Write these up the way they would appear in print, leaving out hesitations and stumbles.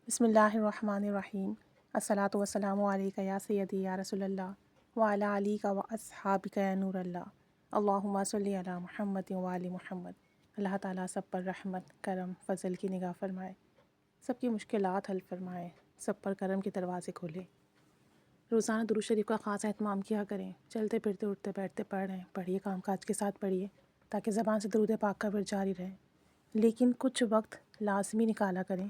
بسم اللہ الرحمن الرحیم۔ الصلاۃ والسلام علیک یا سیدی یا رسول اللہ وعلی علیک و اصحابک یا نور اللہ، اللہم صلی علی محمد وعلی محمد۔ اللہ تعالیٰ سب پر رحمت، کرم، فضل کی نگاہ فرمائے، سب کی مشکلات حل فرمائے، سب پر کرم کے دروازے کھولے۔ روزانہ درود شریف کا خاص اہتمام کیا کریں، چلتے پھرتے اٹھتے بیٹھتے پڑھ رہے ہیں، پڑھیے، کام کاج کے ساتھ پڑھیے تاکہ زبان سے درود پاک کا ورد جاری رہے، لیکن کچھ وقت لازمی نکالا کریں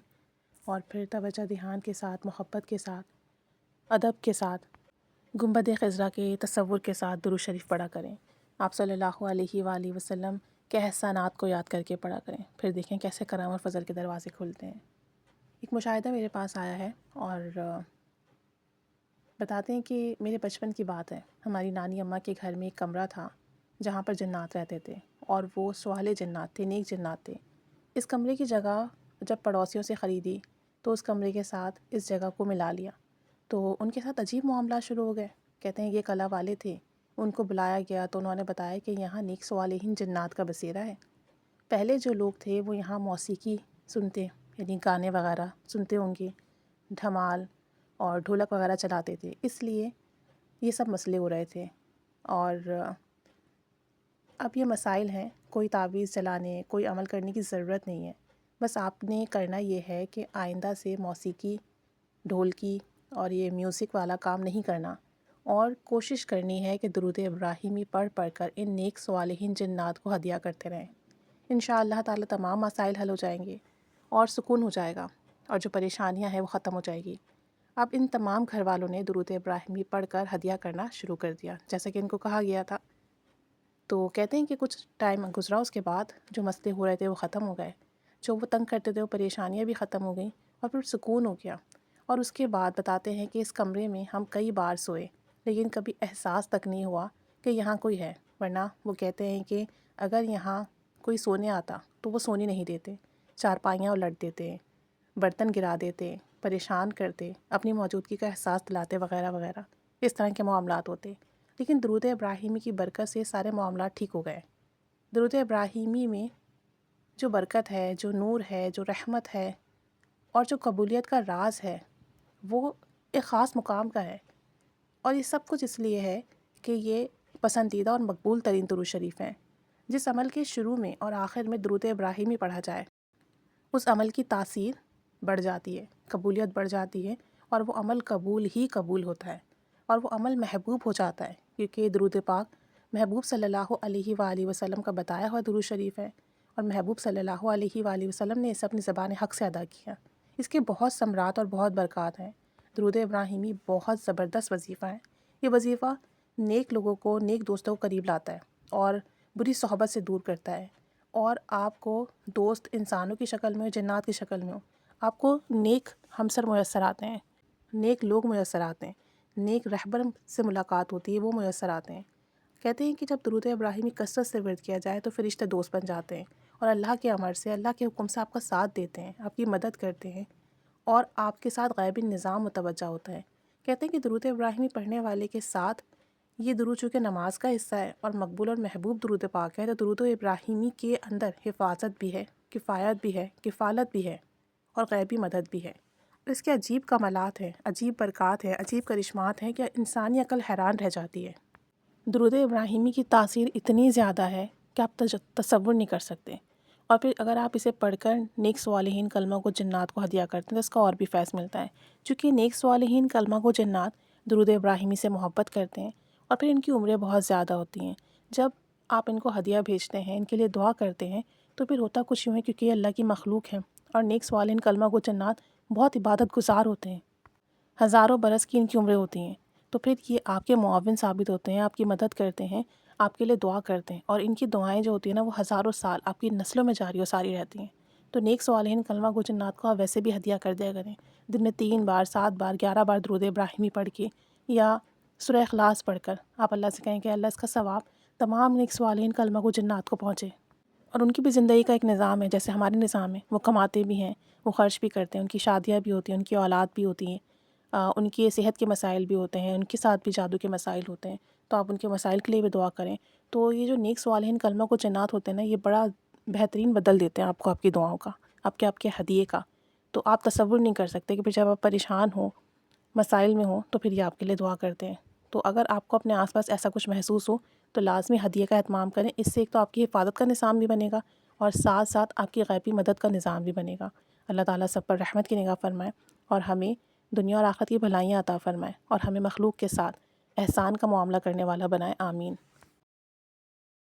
اور پھر توجہ دھیان کے ساتھ، محبت کے ساتھ، ادب کے ساتھ، گنبد خضرا کے تصور کے ساتھ درود شریف پڑھا کریں۔ آپ صلی اللہ علیہ وآلہ وسلم کے احسانات کو یاد کر کے پڑھا کریں، پھر دیکھیں کیسے کرم اور فضل کے دروازے کھلتے ہیں۔ ایک مشاہدہ میرے پاس آیا ہے اور بتاتے ہیں کہ میرے بچپن کی بات ہے، ہماری نانی اماں کے گھر میں ایک کمرہ تھا جہاں پر جنات رہتے تھے، اور وہ صالح جنات تھے، نیک جنات تھے۔ اس کمرے کی جگہ جب پڑوسیوں سے خریدی تو اس کمرے کے ساتھ اس جگہ کو ملا لیا، تو ان کے ساتھ عجیب معاملات شروع ہو گئے۔ کہتے ہیں یہ کلا والے تھے، ان کو بلایا گیا تو انہوں نے بتایا کہ یہاں نیک صالحین جنات کا بسیرا ہے۔ پہلے جو لوگ تھے وہ یہاں موسیقی سنتے، یعنی گانے وغیرہ سنتے ہوں گے، دھمال اور ڈھولک وغیرہ چلاتے تھے، اس لیے یہ سب مسئلے ہو رہے تھے۔ اور اب یہ مسائل ہیں، کوئی تعویذ چلانے، کوئی عمل کرنے کی ضرورت نہیں ہے، بس آپ نے کرنا یہ ہے کہ آئندہ سے موسیقی، ڈھولکی اور یہ میوزک والا کام نہیں کرنا، اور کوشش کرنی ہے کہ درود ابراہیمی پڑھ پڑھ کر ان نیک صالحین جنات کو ہدیہ کرتے رہیں۔ انشاءاللہ تعالی تمام مسائل حل ہو جائیں گے اور سکون ہو جائے گا، اور جو پریشانیاں ہیں وہ ختم ہو جائے گی۔ اب ان تمام گھر والوں نے درود ابراہیمی پڑھ کر ہدیہ کرنا شروع کر دیا، جیسا کہ ان کو کہا گیا تھا۔ تو کہتے ہیں کہ کچھ ٹائم گزرا، اس کے بعد جو مسئلے ہو رہے تھے وہ ختم ہو گئے، جو وہ تنگ کرتے تھے وہ پریشانیاں بھی ختم ہو گئیں، اور پھر سکون ہو گیا۔ اور اس کے بعد بتاتے ہیں کہ اس کمرے میں ہم کئی بار سوئے، لیکن کبھی احساس تک نہیں ہوا کہ یہاں کوئی ہے، ورنہ وہ کہتے ہیں کہ اگر یہاں کوئی سونے آتا تو وہ سونے نہیں دیتے، چارپائیاں الٹ دیتے، برتن گرا دیتے، پریشان کرتے، اپنی موجودگی کا احساس دلاتے وغیرہ وغیرہ، اس طرح کے معاملات ہوتے۔ لیکن درود ابراہیمی کی برکت سے سارے معاملات ٹھیک ہو گئے۔ درود ابراہیمی میں جو برکت ہے، جو نور ہے، جو رحمت ہے، اور جو قبولیت کا راز ہے، وہ ایک خاص مقام کا ہے، اور یہ سب کچھ اس لیے ہے کہ یہ پسندیدہ اور مقبول ترین درود شریف ہیں۔ جس عمل کے شروع میں اور آخر میں درود ابراہیمی پڑھا جائے، اس عمل کی تاثیر بڑھ جاتی ہے، قبولیت بڑھ جاتی ہے، اور وہ عمل قبول ہی قبول ہوتا ہے، اور وہ عمل محبوب ہو جاتا ہے، کیونکہ درود پاک محبوب صلی اللہ علیہ وآلہ وسلم کا بتایا ہوا درود شریف ہے، اور محبوب صلی اللہ علیہ وآلہ وسلم نے اسے اپنی زبان حق سے ادا کیا۔ اس کے بہت ثمرات اور بہت برکات ہیں۔ درود ابراہیمی بہت زبردست وظیفہ ہے۔ یہ وظیفہ نیک لوگوں کو، نیک دوستوں کو قریب لاتا ہے، اور بری صحبت سے دور کرتا ہے، اور آپ کو دوست انسانوں کی شکل میں ہو، جنات کی شکل میں ہو، آپ کو نیک ہمسر میسر آتے ہیں، نیک لوگ میسر آتے ہیں، نیک رہبر سے ملاقات ہوتی ہے، وہ میسر آتے ہیں۔ کہتے ہیں کہ جب درود ابراہیمی کثرت سے ورد کیا جائے تو فرشتے دوست بن جاتے ہیں، اور اللہ کے امر سے، اللہ کے حکم سے آپ کا ساتھ دیتے ہیں، آپ کی مدد کرتے ہیں، اور آپ کے ساتھ غیبی نظام متوجہ ہوتا ہے۔ کہتے ہیں کہ درود ابراہیمی پڑھنے والے کے ساتھ، یہ درود چونکہ نماز کا حصہ ہے اور مقبول اور محبوب درود پاک ہے، تو درود ابراہیمی کے اندر حفاظت بھی ہے، کفایت بھی ہے، کفالت بھی ہے، اور غیبی مدد بھی ہے۔ اس کے عجیب کمالات ہیں، عجیب برکات ہیں، عجیب کرشمات ہیں کہ انسانی عقل حیران رہ جاتی ہے۔ درود ابراہیمی کی تاثیر اتنی زیادہ ہے کہ آپ تصور نہیں کر سکتے، اور پھر اگر آپ اسے پڑھ کر نیک صالحین کلمہ کو جنات کو ہدیہ کرتے ہیں تو اس کا اور بھی فیض ملتا ہے، چونکہ نیک صالحین کلمہ کو جنات درود ابراہیمی سے محبت کرتے ہیں، اور پھر ان کی عمریں بہت زیادہ ہوتی ہیں۔ جب آپ ان کو ہدیہ بھیجتے ہیں، ان کے لیے دعا کرتے ہیں، تو پھر ہوتا کچھ یوں ہے، کیونکہ یہ اللہ کی مخلوق ہے، اور نیک صالحین کلمہ کو جنات بہت عبادت گزار ہوتے ہیں، ہزاروں برس کی ان کی عمریں ہوتی ہیں، تو پھر یہ آپ کے معاون ثابت ہوتے ہیں، آپ کی مدد کرتے ہیں، آپ کے لیے دعا کرتے ہیں، اور ان کی دعائیں جو ہوتی ہیں نا وہ ہزاروں سال آپ کی نسلوں میں جاری و ساری رہتی ہیں۔ تو نیک صالحین کلمہ گو جنات کو آپ ویسے بھی ہدیہ کر دیا کریں، دن میں 3 بار، 7 بار، 11 بار درود ابراہیمی پڑھ کے، یا سورہ اخلاص پڑھ کر آپ اللہ سے کہیں کہ اللہ اس کا ثواب تمام نیک صالحین کلمہ گو جنات کو پہنچے۔ اور ان کی بھی زندگی کا ایک نظام ہے، جیسے ہمارے نظام ہے، وہ کماتے بھی ہیں، وہ خرچ بھی کرتے ہیں، ان کی شادیاں بھی ہوتی ہیں، ان کی اولاد بھی ہوتی ہیں، ان کی صحت کے مسائل بھی ہوتے ہیں، ان کے ساتھ بھی جادو کے مسائل ہوتے ہیں، تو آپ ان کے مسائل کے لیے بھی دعا کریں۔ تو یہ جو نیک صالحین کلمہ کو جنات ہوتے ہیں نا، یہ بڑا بہترین بدل دیتے ہیں آپ کو، آپ کی دعاؤں کا، آپ کے ہدیے کا۔ تو آپ تصور نہیں کر سکتے کہ پھر جب آپ پریشان ہوں، مسائل میں ہوں، تو پھر یہ آپ کے لیے دعا کرتے ہیں۔ تو اگر آپ کو اپنے آس پاس ایسا کچھ محسوس ہو تو لازمی ہدیے کا اہتمام کریں، اس سے ایک تو آپ کی حفاظت کا نظام بھی بنے گا اور ساتھ ساتھ آپ کی غیبی مدد کا نظام بھی بنے گا۔ اللہ تعالیٰ سب پر رحمت کی نگاہ فرمائے اور ہمیں دنیا اور آخرت کی بھلائیاں عطا فرمائے اور ہمیں مخلوق کے ساتھ احسان کا معاملہ کرنے والا بنائے، آمین۔